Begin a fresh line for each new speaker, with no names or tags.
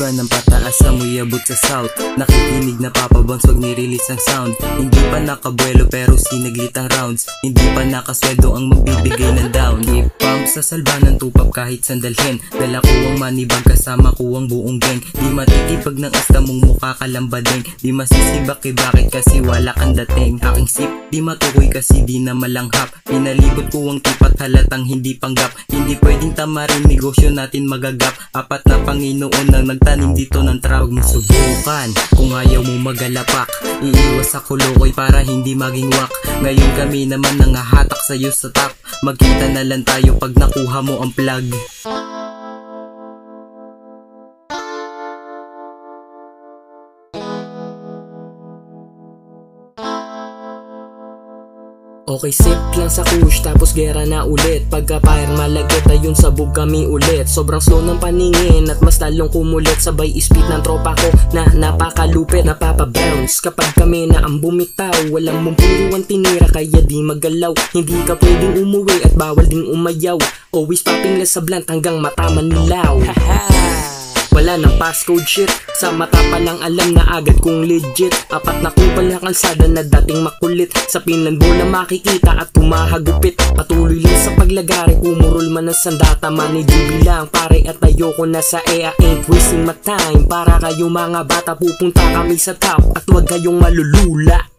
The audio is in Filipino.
Buga ng pataas, amoy abot sa south. Nakikinig na papabounce wag ni-release ang sound. Hindi pa nakabuelo pero sinaglit ang rounds. Hindi pa nakasweldo ang magbibigay ng down. Hip pump sa salba ng tupap kahit sandalhin. Dala ko ang manibag kasama ko ang buong gang. Di matitipag ng asta mong mukha kalambadeng. Di masisibaki-bakit kasi wala kang dating. Aking sip di matukoy kasi di na malanghap. Pinalibot ko ang tipat halatang hindi panggap. Hindi pwedeng tamarin negosyo natin magagap. Apat na Panginoon ang nagtanim dito ng trap. Huwag mo subukan kung ayaw mo magalapak. Iiwas sa kulokoy para hindi maging wak. Ngayon kami naman nangahatak sa'yo sa top. Magkita na lang tayo pag nakuha mo ang plug.
Okay, sip lang sa kush tapos gera na ulit. Pagka fire malagit ayun sabog kami ulit. Sobrang slow ng paningin at mas lalong kumulit. Sabay speed ng tropa ko na napakalupit. Napapabounce kapag kami na ang bumitaw. Walang mumpuro ang tinira kaya di magalaw. Hindi ka pwedeng umuwi at bawal ding umayaw. Always popping lang sa blunt hanggang mata manilaw. Wala nang passcode shit. Sa mata pa lang alam na agad kung legit. Apat na kupal na kalsada na dating makulit. Sa pinland bola makikita at tumahagupit. Patuloy lang sa paglagari. Pumurol man ang sandata. Manidubi lang pare at ayoko na sa I ain't wasting my time. Para kayo mga bata pupunta kami sa top. At wag kayong malulula.